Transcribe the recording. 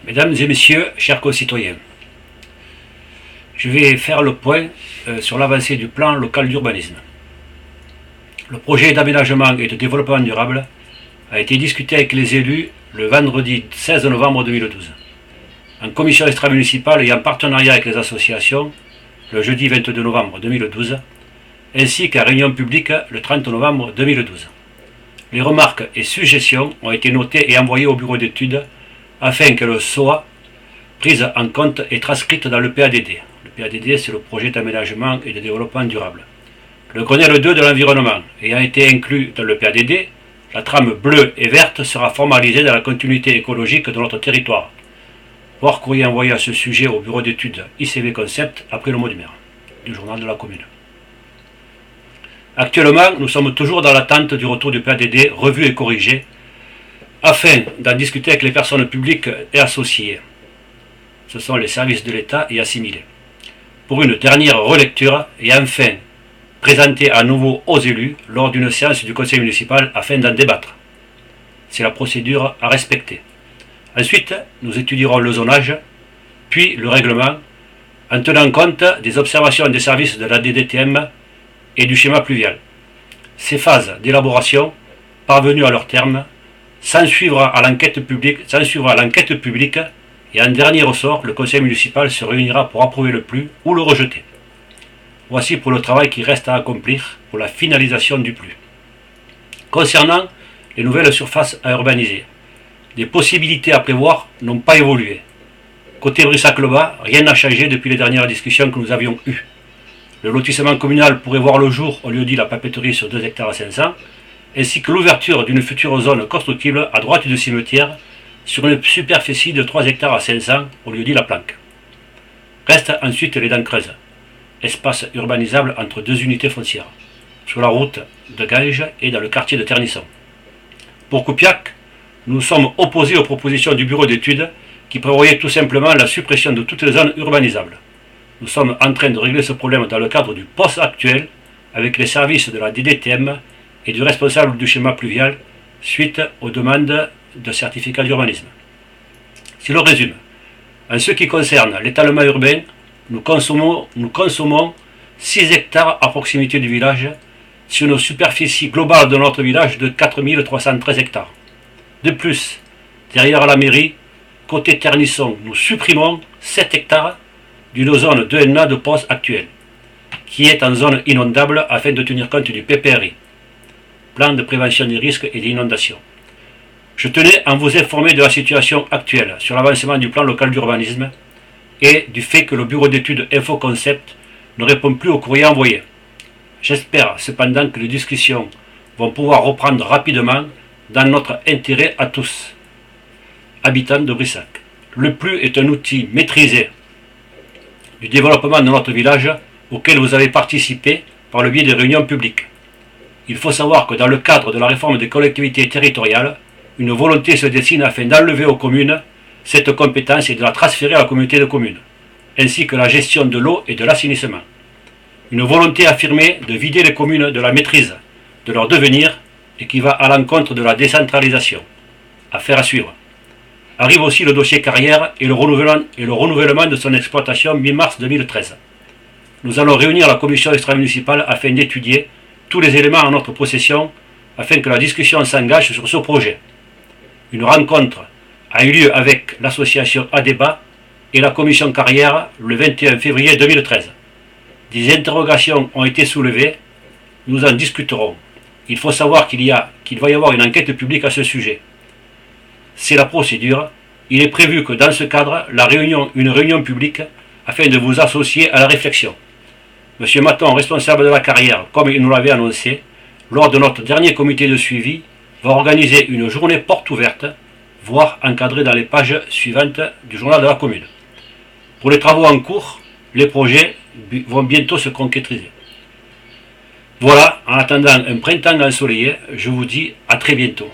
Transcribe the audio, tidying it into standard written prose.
Mesdames et messieurs, chers concitoyens, je vais faire le point sur l'avancée du plan local d'urbanisme. Le projet d'aménagement et de développement durable a été discuté avec les élus le vendredi 16 novembre 2012, en commission extra-municipale et en partenariat avec les associations le jeudi 22 novembre 2012, ainsi qu'à réunion publique le 30 novembre 2012. Les remarques et suggestions ont été notées et envoyées au bureau d'études afin qu'elles soient prises en compte et transcrites dans le PADD. Le PADD, c'est le projet d'aménagement et de développement durable. Le Grenelle 2 de l'environnement ayant été inclus dans le PADD, la trame bleue et verte sera formalisée dans la continuité écologique de notre territoire. Voir courrier envoyé à ce sujet au bureau d'études ICV Concept après le mot du maire, du journal de la commune. Actuellement, nous sommes toujours dans l'attente du retour du PADD revu et corrigé, afin d'en discuter avec les personnes publiques et associées. Ce sont les services de l'État et assimilés. Pour une dernière relecture et enfin présenter à nouveau aux élus lors d'une séance du conseil municipal afin d'en débattre. C'est la procédure à respecter. Ensuite, nous étudierons le zonage, puis le règlement, en tenant compte des observations des services de la DDTM et du schéma pluvial. Ces phases d'élaboration, parvenues à leur terme, s'ensuivra l'enquête publique et en dernier ressort, le conseil municipal se réunira pour approuver le PLU ou le rejeter. Voici pour le travail qui reste à accomplir pour la finalisation du PLU. Concernant les nouvelles surfaces à urbaniser, les possibilités à prévoir n'ont pas évolué. Côté Brissac-le-Bas, rien n'a changé depuis les dernières discussions que nous avions eues. Le lotissement communal pourrait voir le jour au lieu dit la papeterie sur 2 hectares à 500, ainsi que l'ouverture d'une future zone constructible à droite du cimetière sur une superficie de 3 hectares à 500 au lieu dit la planque. Restent ensuite les dents creuses, espace urbanisable entre 2 unités foncières, sur la route de Ganges et dans le quartier de Ternisson. Pour Coupiac, nous sommes opposés aux propositions du bureau d'études qui prévoyaient tout simplement la suppression de toutes les zones urbanisables. Nous sommes en train de régler ce problème dans le cadre du poste actuel avec les services de la DDTM et du responsable du schéma pluvial suite aux demandes de certificat d'urbanisme. Si l'on résume, en ce qui concerne l'étalement urbain, nous consommons 6 hectares à proximité du village sur une superficie globale de notre village de 4313 hectares. De plus, derrière la mairie, côté Ternisson, nous supprimons 7 hectares d'une zone 2NA de poste actuelle, qui est en zone inondable afin de tenir compte du PPRI, plan de prévention des risques et des inondations. Je tenais à vous informer de la situation actuelle sur l'avancement du plan local d'urbanisme et du fait que le bureau d'études InfoConcept ne répond plus au courrier envoyé. J'espère cependant que les discussions vont pouvoir reprendre rapidement dans notre intérêt à tous, habitants de Brissac. Le PLU est un outil maîtrisé du développement de notre village auquel vous avez participé par le biais des réunions publiques. Il faut savoir que dans le cadre de la réforme des collectivités territoriales, une volonté se dessine afin d'enlever aux communes cette compétence et de la transférer à la communauté de communes, ainsi que la gestion de l'eau et de l'assainissement. Une volonté affirmée de vider les communes de la maîtrise de leur devenir et qui va à l'encontre de la décentralisation. Affaire à suivre. Arrive aussi le dossier carrière et le renouvellement de son exploitation mi-mars 2013. Nous allons réunir la commission extra-municipale afin d'étudier tous les éléments en notre possession afin que la discussion s'engage sur ce projet. Une rencontre a eu lieu avec l'association ADEBA et la commission carrière le 21 février 2013. Des interrogations ont été soulevées, nous en discuterons. Il faut savoir qu'il va y avoir une enquête publique à ce sujet. C'est la procédure. Il est prévu que dans ce cadre, une réunion publique afin de vous associer à la réflexion. M. Maton, responsable de la carrière, comme il nous l'avait annoncé, lors de notre dernier comité de suivi, va organiser une journée porte ouverte, voire encadrée dans les pages suivantes du journal de la commune. Pour les travaux en cours, les projets vont bientôt se concrétiser. Voilà, en attendant un printemps ensoleillé, je vous dis à très bientôt.